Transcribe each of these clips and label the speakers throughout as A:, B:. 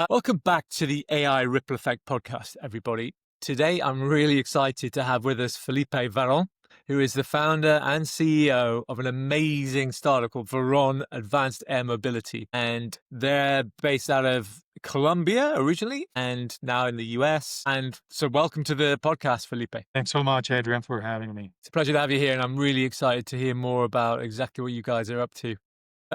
A: Welcome back to the AI Ripple Effect podcast, everybody. Today, I'm really excited to have with us Felipe Varon, who is the founder and CEO of an amazing startup called Varon Advanced Air Mobility. And they're based out of Colombia originally and now in the US. And so welcome to the podcast, Felipe.
B: Thanks so much, Adrian, for having me.
A: It's a pleasure to have you here. And I'm really excited to hear more about exactly what you guys are up to.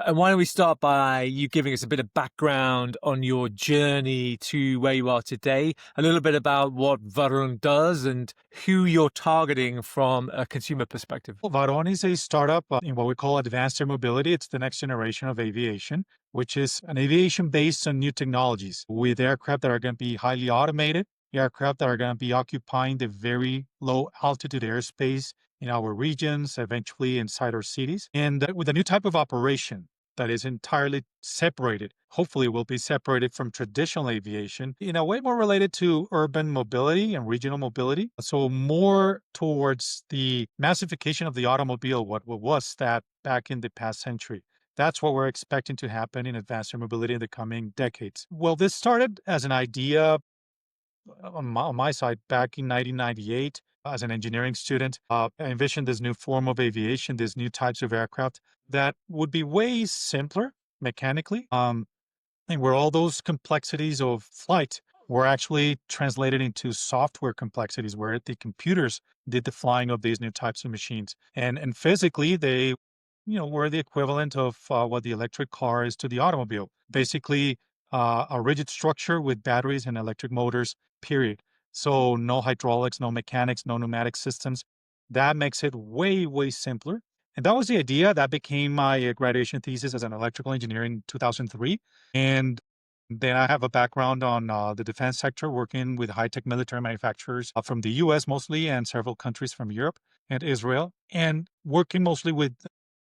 A: And why don't we start by you giving us a bit of background on your journey to where you are today, a little bit about what Varun does and who you're targeting from a consumer perspective.
B: Well, Varon is a startup in what we call advanced air mobility. It's the next generation of aviation, which is an aviation based on new technologies with aircraft that are going to be highly automated, aircraft that are going to be occupying the very low altitude airspace in our regions, eventually inside our cities, and with a new type of operation that is entirely separated. Hopefully, will be separated from traditional aviation in a way more related to urban mobility and regional mobility. So more towards the massification of the automobile, what was that back in the past century. That's what we're expecting to happen in advanced air mobility in the coming decades. Well, this started as an idea on my side back in 1998 as an engineering student. I envisioned this new form of aviation, these new types of aircraft that would be way simpler mechanically, and where all those complexities of flight were actually translated into software complexities, where the computers did the flying of these new types of machines, and physically they were the equivalent of what the electric car is to the automobile. Basically, a rigid structure with batteries and electric motors, period. So no hydraulics, no mechanics, no pneumatic systems. That makes it way, way simpler. And that was the idea. That became my graduation thesis as an electrical engineer in 2003. And then I have a background on the defense sector, working with high-tech military manufacturers from the US mostly and several countries from Europe and Israel, and working mostly with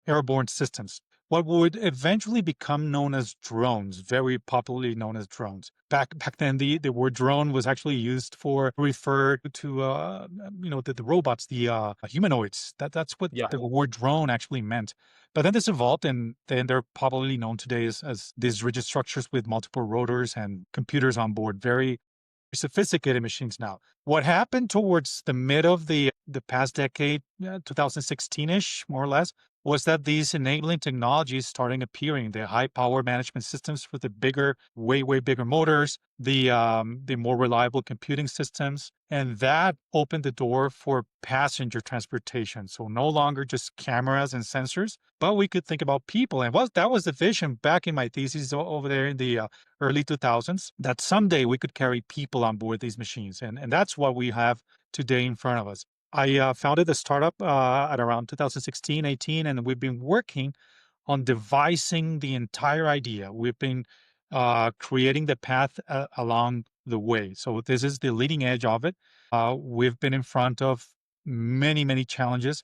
B: airborne systems, what would eventually become known as drones, very popularly known as drones. Back then, the word drone was actually used for refer to the robots, the humanoids. That's what the word drone actually meant. But then this evolved, and then they're popularly known today as these rigid structures with multiple rotors and computers on board. Very sophisticated machines now. What happened towards the mid of the past decade, 2016-ish, more or less, was that these enabling technologies starting appearing, the high power management systems for the bigger, way bigger motors, the more reliable computing systems, and that opened the door for passenger transportation. So no longer just cameras and sensors, but we could think about people. And that was the vision back in my thesis over there in the early 2000s, that someday we could carry people on board these machines. And that's what we have today in front of us. I founded the startup at around 2016, 18, and we've been working on devising the entire idea. We've been creating the path along the way. So this is the leading edge of it. We've been in front of many challenges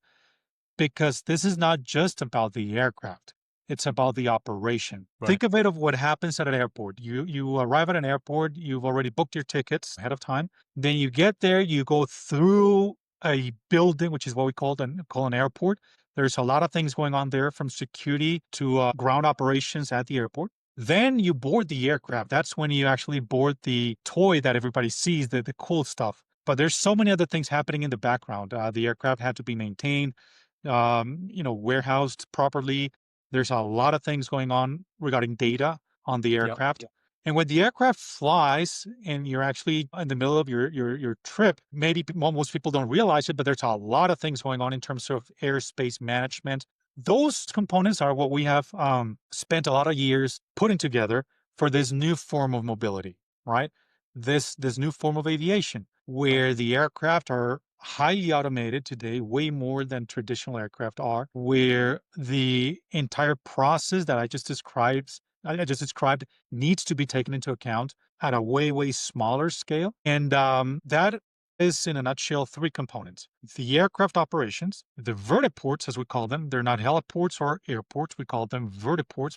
B: because this is not just about the aircraft. It's about the operation. Right. Think of it of what happens at an airport. You arrive at an airport, you've already booked your tickets ahead of time. Then you get there, you go through a building, which is what we call an airport. There's a lot of things going on there, from security to ground operations at the airport. Then you board the aircraft. That's when you actually board the toy that everybody sees, the cool stuff. But there's so many other things happening in the background. The aircraft had to be maintained, warehoused properly. There's a lot of things going on regarding data on the aircraft. Yep. And when the aircraft flies and you're actually in the middle of your trip, maybe most people don't realize it, but there's a lot of things going on in terms of airspace management. Those components are what we have spent a lot of years putting together for this new form of mobility, right? This new form of aviation, where the aircraft are highly automated today, way more than traditional aircraft are, where the entire process that I just described needs to be taken into account at a way smaller scale. And that is, in a nutshell, three components: the aircraft operations, the vertiports, as we call them. They're not heliports or airports. We call them vertiports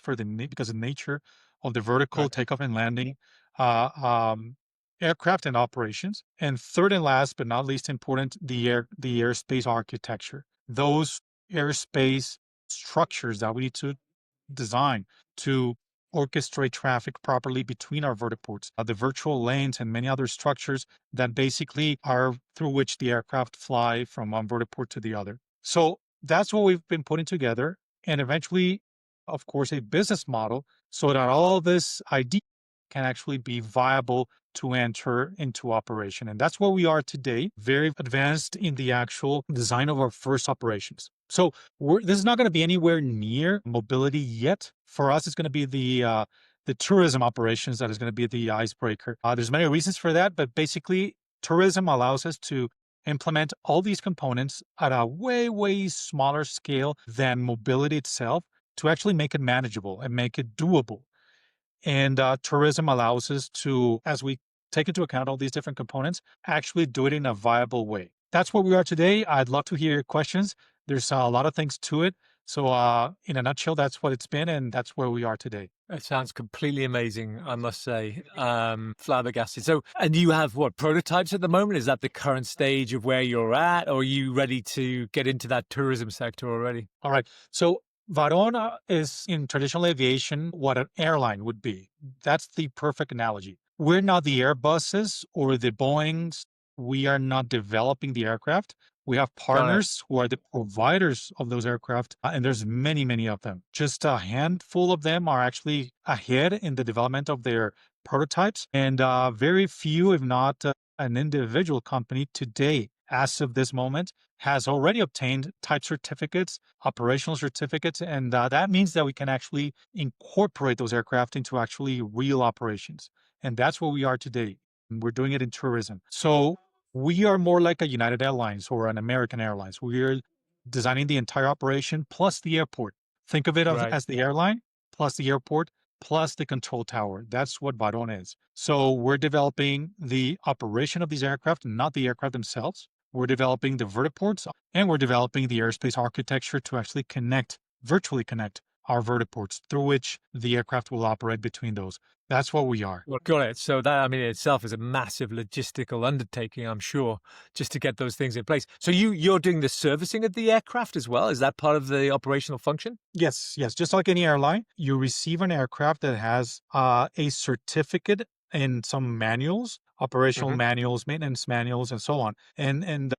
B: because of the nature of the vertical takeoff and landing aircraft and operations. And third and last, but not least important, the airspace architecture. Those airspace structures that we need to design to orchestrate traffic properly between our vertiports, the virtual lanes and many other structures that basically are through which the aircraft fly from one vertiport to the other. So that's what we've been putting together. And eventually, of course, a business model so that all this idea can actually be viable to enter into operation. And that's where we are today, very advanced in the actual design of our first operations. So this is not going to be anywhere near mobility yet. For us, it's going to be the tourism operations that is going to be the icebreaker. There's many reasons for that, but basically, tourism allows us to implement all these components at a way, way smaller scale than mobility itself to actually make it manageable and make it doable. And tourism allows us to, as we take into account all these different components, actually do it in a viable way. That's where we are today. I'd love to hear your questions. There's a lot of things to it. So, in a nutshell, that's what it's been, and that's where we are today.
A: It sounds completely amazing, I must say. Flabbergasted. So, and you have what, prototypes at the moment? Is that the current stage of where you're at, or are you ready to get into that tourism sector already?
B: All right. So, Varon is in traditional aviation what an airline would be. That's the perfect analogy. We're not the Airbuses or the Boeings. We are not developing the aircraft. We have partners who are the providers of those aircraft, and there's many, many of them. Just a handful of them are actually ahead in the development of their prototypes, and very few, if not an individual company today, as of this moment, has already obtained type certificates, operational certificates, and that means that we can actually incorporate those aircraft into actually real operations. And that's where we are today. We're doing it in tourism. So we are more like a United Airlines or an American Airlines. We're designing the entire operation plus the airport. Think of it
A: Right.
B: as the airline plus the airport plus the control tower. That's what Baron is. So we're developing the operation of these aircraft, not the aircraft themselves. We're developing the vertiports and we're developing the airspace architecture to actually connect, virtually connect our vertiports through which the aircraft will operate between those. That's what we are.
A: Well, got it. So that, I mean, in itself is a massive logistical undertaking, I'm sure, just to get those things in place. So you're doing the servicing of the aircraft as well? Is that part of the operational function?
B: Yes, yes. Just like any airline, you receive an aircraft that has a certificate and some manuals, operational
A: Hmm.
B: manuals, maintenance manuals, and so on. And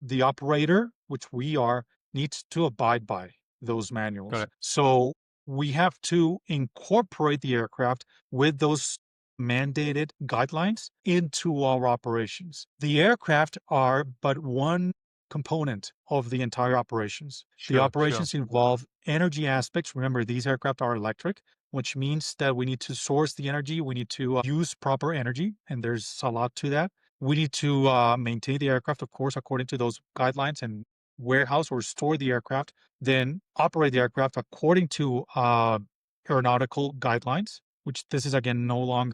B: the operator, which we are, needs to abide by those
A: Got
B: manuals.
A: it.
B: So we have to incorporate the aircraft with those mandated guidelines into our operations. The aircraft are but one component of the entire operations. The
A: Sure, sure.
B: operations involve energy aspects. Remember, these aircraft are electric, which means that we need to source the energy. We need to use proper energy, and there's a lot to that. We need to maintain the aircraft, of course, according to those guidelines and warehouse or store the aircraft, then operate the aircraft according to aeronautical guidelines, which this is again no longer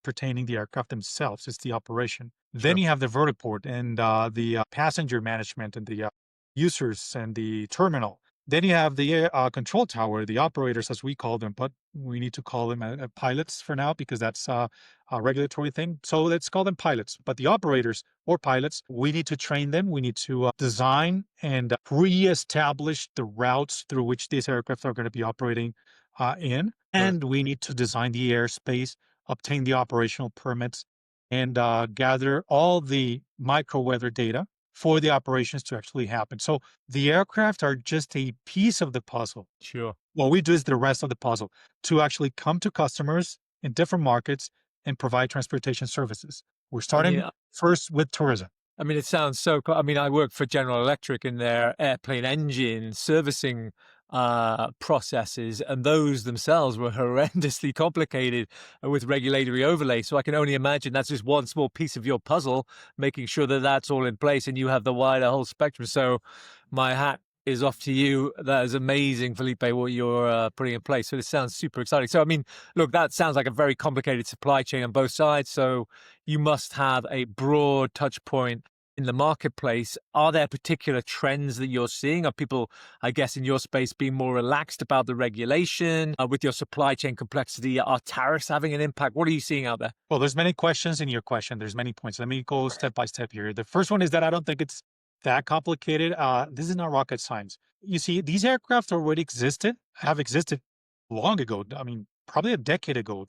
B: pertaining the aircraft themselves. It's the operation. Then
A: Sure.
B: you have the vertiport and the passenger management and the users and the terminal. Then you have the control tower, the operators, as we call them, but we need to call them pilots for now because that's a regulatory thing. So let's call them pilots. But the operators or pilots, we need to train them. We need to design and pre-establish the routes through which these aircraft are going to be operating in.
A: Got it.
B: And we need to design the airspace, obtain the operational permits, and gather all the micro weather data for the operations to actually happen. So the aircraft are just a piece of the puzzle.
A: Sure.
B: What we do is the rest of the puzzle to actually come to customers in different markets and provide transportation services. We're
A: I mean,
B: starting first with tourism.
A: I mean, it sounds so cool. I mean, I work for General Electric in their airplane engine servicing processes, and those themselves were horrendously complicated with regulatory overlay. So I can only imagine that's just one small piece of your puzzle, making sure that that's all in place and you have the wider whole spectrum. So my hat is off to you. That is amazing, Felipe, what you're putting in place. So this sounds super exciting. So, I mean, look, that sounds like a very complicated supply chain on both sides. So you must have a broad touch point in the marketplace. Are there particular trends that you're seeing? Are people, I guess, in your space being more relaxed about the regulation with your supply chain complexity? Are tariffs having an impact? What are you seeing out there?
B: Well, there's many questions in your question. There's many points. Let me go step by step here. The first one is that I don't think it's that complicated. This is not rocket science. You see, these aircraft already have existed long ago. I mean, probably a decade ago.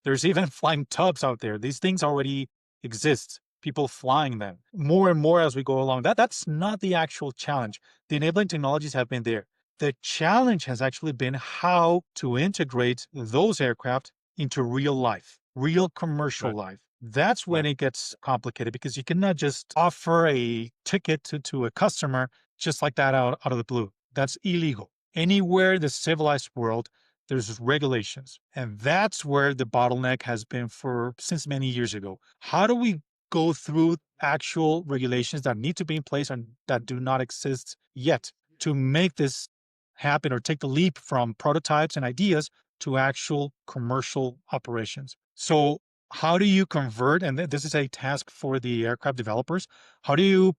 B: There's even flying tubs out there. These things already exist. People flying them more and more as we go along. That's not the actual challenge. The enabling technologies have been there. The challenge has actually been how to integrate those aircraft into real life, real commercial
A: Right.
B: life. That's when
A: Right.
B: it gets complicated because you cannot just offer a ticket to a customer just like that out of the blue. That's illegal. Anywhere in the civilized world, there's regulations. And that's where the bottleneck has been for since many years ago. How do we go through actual regulations that need to be in place and that do not exist yet to make this happen or take the leap from prototypes and ideas to actual commercial operations? So, how do you convert? And this is a task for the aircraft developers. How do you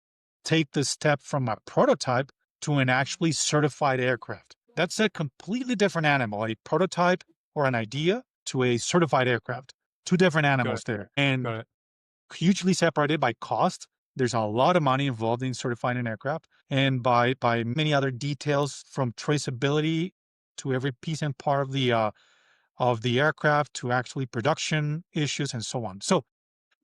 B: take the step from a prototype to an actually certified aircraft? That's a completely different animal, a prototype or an idea to a certified aircraft. Two different
A: Got
B: animals
A: it.
B: there. And
A: Got it.
B: hugely separated by cost. There's a lot of money involved in certifying an aircraft, and by many other details from traceability to every piece and part of the aircraft to actually production issues and so on. So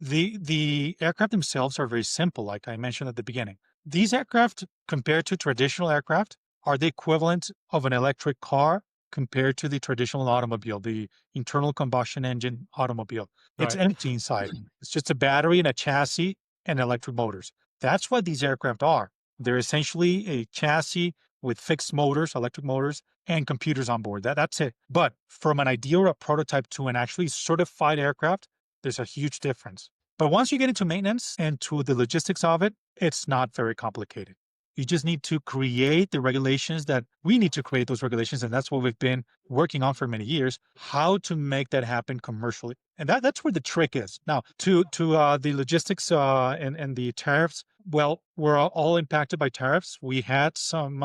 B: the aircraft themselves are very simple, like I mentioned at the beginning. These aircraft, compared to traditional aircraft, are the equivalent of an electric car compared to the traditional automobile, the internal combustion engine automobile. It's
A: Right.
B: empty inside. It's just a battery and a chassis and electric motors. That's what these aircraft are. They're essentially a chassis with fixed motors, electric motors, and computers on board. That's it. But from an idea or a prototype to an actually certified aircraft, there's a huge difference. But once you get into maintenance and to the logistics of it, it's not very complicated. You just need to create the regulations that we need to create those regulations. And that's what we've been working on for many years, how to make that happen commercially. And that's where the trick is. Now, to the logistics and the tariffs, well, we're all impacted by tariffs. We had some,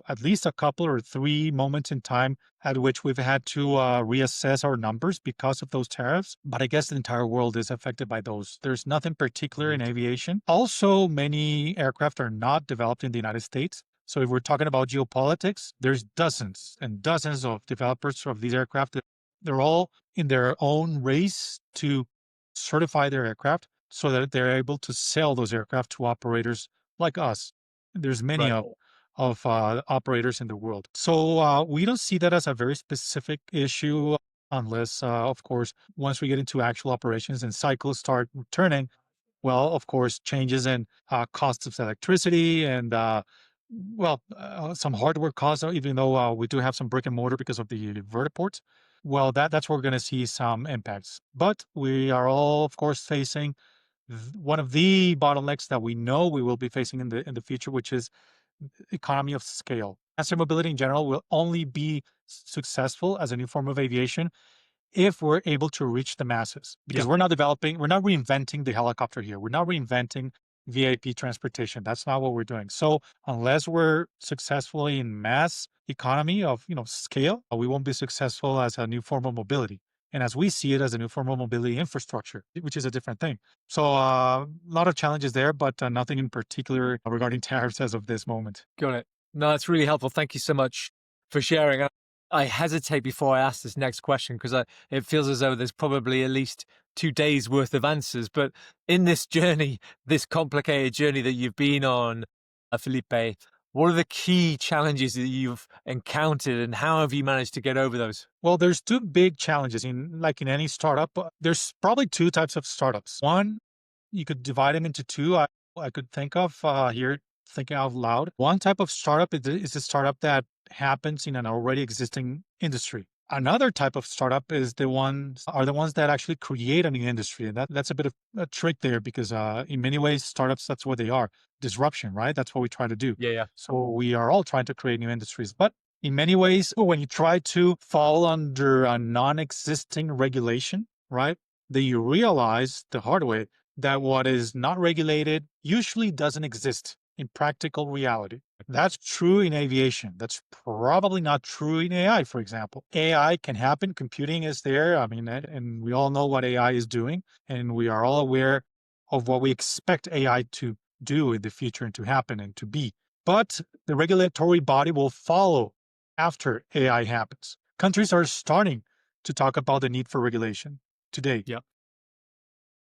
B: at least a couple or three moments in time at which we've had to reassess our numbers because of those tariffs. But I guess the entire world is affected by those. There's nothing particular in aviation. Also, many aircraft are not developed in the United States. So if we're talking about geopolitics, there's dozens and dozens of developers of these aircraft. They're all in their own race to certify their aircraft so that they're able to sell those aircraft to operators like us. There's many
A: Right.
B: of operators in the world. So we don't see that as a very specific issue unless, of course, once we get into actual operations and cycles start returning, well, of course, changes in costs of electricity and, some hardware costs, even though we do have some brick and mortar because of the vertiports. Well, that's where we're going to see some impacts. But we are all, of course, facing one of the bottlenecks that we know we will be facing in the future, which is economy of scale. Master mobility in general will only be successful as a new form of aviation if we're able to reach the masses. Because
A: Yeah.
B: we're not reinventing the helicopter here. We're not reinventing VIP transportation. That's not what we're doing. So unless we're successfully in mass economy of scale, we won't be successful as a new form of mobility. And as we see it as a new form of mobility infrastructure, which is a different thing. So a lot of challenges there, but nothing in particular regarding tariffs as of this moment.
A: Got it. No, that's really helpful. Thank you so much for sharing. I hesitate before I ask this next question because it feels as though there's probably at least 2 days worth of answers. But in this journey, this complicated journey that you've been on, Felipe, what are the key challenges that you've encountered and how have you managed to get over those?
B: Well, there's two big challenges in any startup. There's probably two types of startups. One, you could divide them into two. I could think of here, thinking out loud. One type of startup is a startup that happens in an already existing industry. Another type of startup is the ones that actually create a new industry, and that's a bit of a trick there because in many ways startups, that's what they are, disruption, right? That's what we try to do.
A: Yeah, yeah.
B: So we are all trying to create new industries, but in many ways, when you try to fall under a non-existing regulation, right, then you realize the hard way that what is not regulated usually doesn't exist in practical reality. That's true in aviation. That's probably not true in AI, for example. AI can happen. Computing is there. I mean, and we all know what AI is doing, and we are all aware of what we expect AI to do in the future and to happen and to be. But the regulatory body will follow after AI happens. Countries are starting to talk about the need for regulation today.
A: Yeah.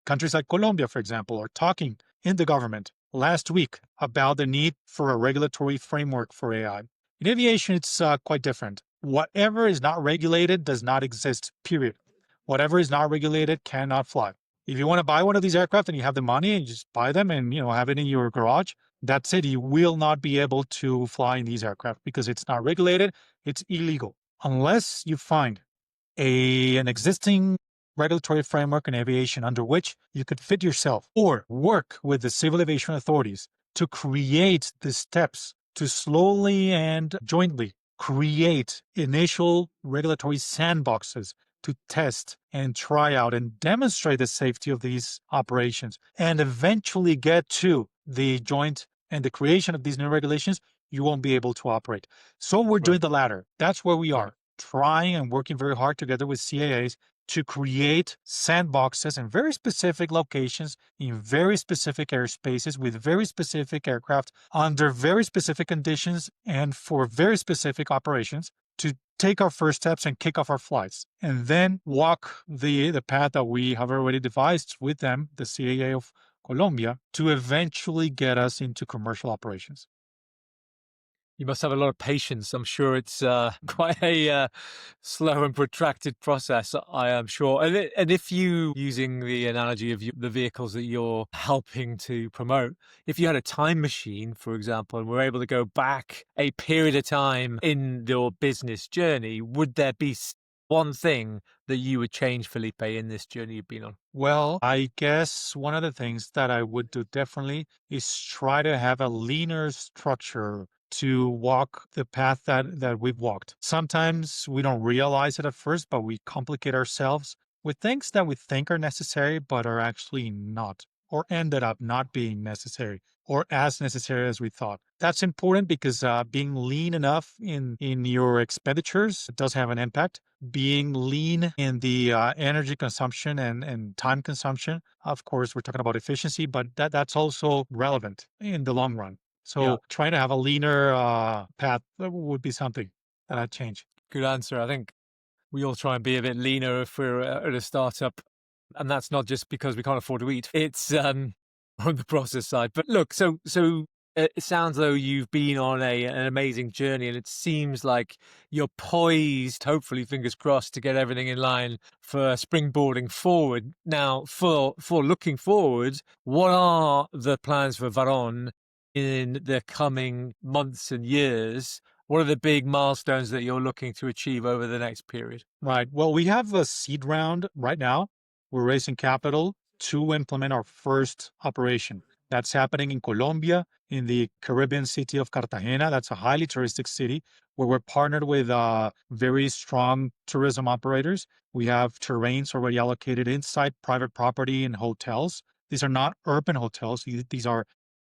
B: Countries like Colombia, for example, are talking in the government last week about the need for a regulatory framework for AI. In aviation, it's quite different. Whatever is not regulated does not exist, period. Whatever is not regulated cannot fly. If you want to buy one of these aircraft and you have the money and you just buy them and have it in your garage, that's it. You will not be able to fly in these aircraft because it's not regulated. It's illegal. Unless you find an existing regulatory framework in aviation under which you could fit yourself or work with the civil aviation authorities to create the steps to slowly and jointly create initial regulatory sandboxes to test and try out and demonstrate the safety of these operations and eventually get to the joint and the creation of these new regulations, you won't be able to operate. So we're doing
A: Right.
B: the latter. That's where we
A: Right.
B: are, trying and working very hard together with CAAs to create sandboxes in very specific locations, in very specific airspaces, with very specific aircraft, under very specific conditions, and for very specific operations to take our first steps and kick off our flights, and then walk the path that we have already devised with them, the CAA of Colombia, to eventually get us into commercial operations.
A: You must have a lot of patience. I'm sure it's quite a slow and protracted process, I am sure. And if you, using the analogy of the vehicles that you're helping to promote, if you had a time machine, for example, and were able to go back a period of time in your business journey, would there be one thing that you would change, Felipe, in this journey you've been on?
B: Well, I guess one of the things that I would do differently is try to have a leaner structure to walk the path that we've walked. Sometimes we don't realize it at first, but we complicate ourselves with things that we think are necessary, but are actually not, or ended up not being necessary, or as necessary as we thought. That's important because being lean enough in your expenditures does have an impact. Being lean in the energy consumption and time consumption. Of course, we're talking about efficiency, but that's also relevant in the long run.
A: Yeah,
B: So trying to have a leaner path would be something that I'd change.
A: good answer. I think we all try and be a bit leaner if we're at a startup. And that's not just because we can't afford to eat. It's on the process side. But look, so it sounds though you've been on an amazing journey, and it seems like you're poised, hopefully, fingers crossed, to get everything in line for springboarding forward. Now, for looking forward, what are the plans for Varon in the coming months and years? What are the big milestones that you're looking to achieve over the next period?
B: Right. Well, we have a seed round right now. We're raising capital to implement our first operation. That's happening in Colombia, in the Caribbean city of Cartagena. That's a highly touristic city where we're partnered with very strong tourism operators. We have terrains already allocated inside private property and hotels. These are not urban hotels. These are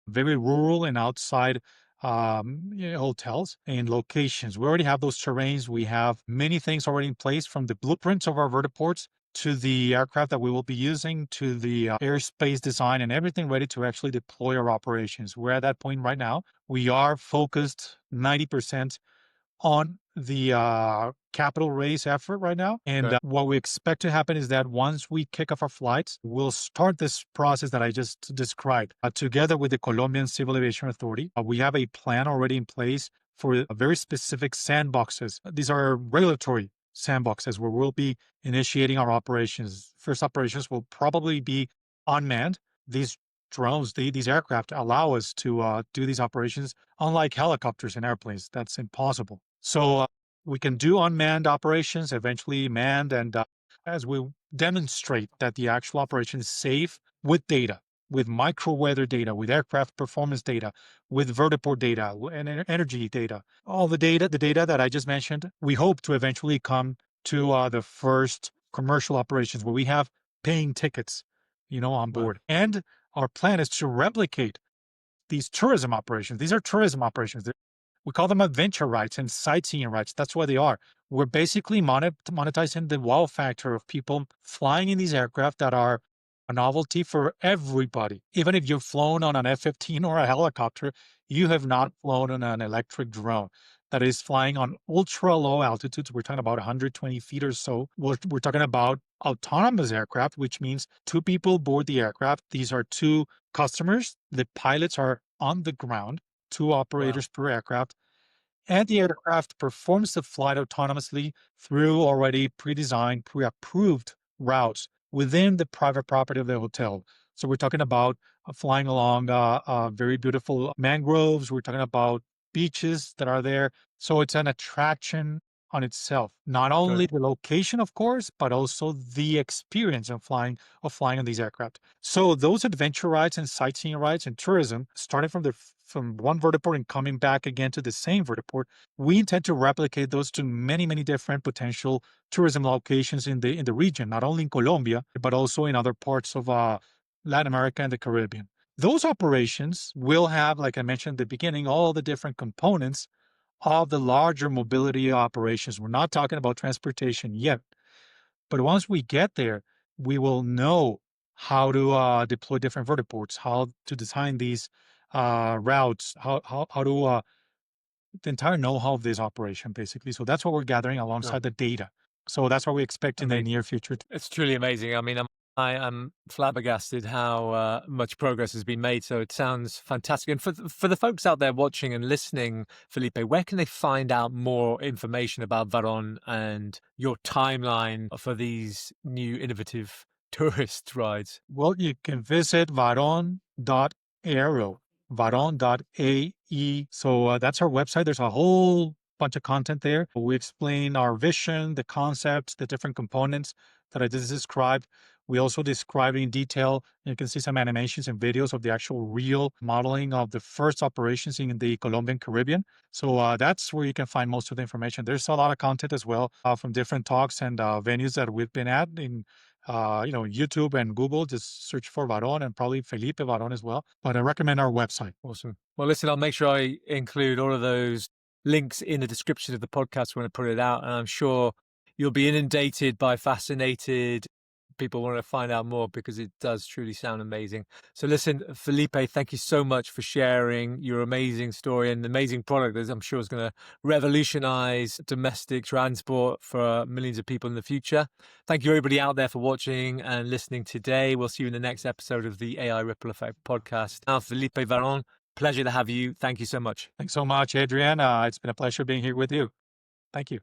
B: very rural and outside hotels and locations. We already have those terrains. We have many things already in place, from the blueprints of our vertiports to the aircraft that we will be using to the airspace design and everything ready to actually deploy our operations. We're at that point right now. We are focused 90% on the capital raise effort right now. And
A: Okay.
B: what we expect to happen is that once we kick off our flights, we'll start this process that I just described together with the Colombian Civil Aviation Authority. We have a plan already in place for very specific sandboxes. These are regulatory sandboxes where we'll be initiating our operations. First operations will probably be unmanned. These drones, these aircraft allow us to do these operations, unlike helicopters and airplanes. That's impossible. So we can do unmanned operations, eventually manned, and as we demonstrate that the actual operation is safe with data, with micro weather data, with aircraft performance data, with vertiport data, and energy data, all the data that I just mentioned, we hope to eventually come to the first commercial operations where we have paying tickets, on
A: Wow.
B: board. And our plan is to replicate these tourism operations. These are tourism operations. We call them adventure rights and sightseeing rights. That's what they are. We're basically monetizing the wow factor of people flying in these aircraft that are a novelty for everybody. Even if you've flown on an F-15 or a helicopter, you have not flown on an electric drone. that is flying on ultra low altitudes. We're talking about 120 feet or so. We're talking about autonomous aircraft, which means two people board the aircraft. These are two customers. The pilots are on the ground, two
A: Wow.
B: operators per aircraft, and the aircraft performs the flight autonomously through already pre-designed, pre-approved routes within the private property of the hotel. So we're talking about flying along very beautiful mangroves. We're talking about beaches that are there. So it's an attraction on itself. Not only
A: Good.
B: the location, of course, but also the experience of flying on these aircraft. So those adventure rides and sightseeing rides and tourism, starting from one vertiport and coming back again to the same vertiport, we intend to replicate those to many, many different potential tourism locations in the region, not only in Colombia, but also in other parts of Latin America and the Caribbean. Those operations will have, like I mentioned at the beginning, all the different components of the larger mobility operations. We're not talking about transportation yet, but once we get there, we will know how to deploy different vertiports, how to design these routes, how to the entire know-how of this operation, basically. So that's what we're gathering
A: Sure.
B: alongside the data. So that's what we expect in the
A: Amazing.
B: near future.
A: It's truly amazing. I mean, I am flabbergasted how much progress has been made. So it sounds fantastic. And for the folks out there watching and listening, Felipe, where can they find out more information about Varon and your timeline for these new innovative tourist rides?
B: Well, you can visit varon.aero, varon.ae. So that's our website. There's a whole bunch of content there. We explain our vision, the concepts, the different components that I just described. We also describe in detail. You can see some animations and videos of the actual real modeling of the first operations in the Colombian Caribbean. So that's where you can find most of the information. There's a lot of content as well from different talks and venues that we've been at in YouTube and Google. Just search for Varon and probably Felipe Varon as well. But I recommend our website.
A: Awesome. Well, listen, I'll make sure I include all of those links in the description of the podcast when I put it out. And I'm sure you'll be inundated by fascinated people want to find out more because it does truly sound amazing. So listen, Felipe, thank you so much for sharing your amazing story and amazing product that I'm sure is going to revolutionize domestic transport for millions of people in the future. Thank you everybody out there for watching and listening today. We'll see you in the next episode of the AI Ripple Effect podcast. Now, Felipe Varon, pleasure to have you. Thank you so much.
B: Thanks so much, Adrian. It's been a pleasure being here with you. Thank you.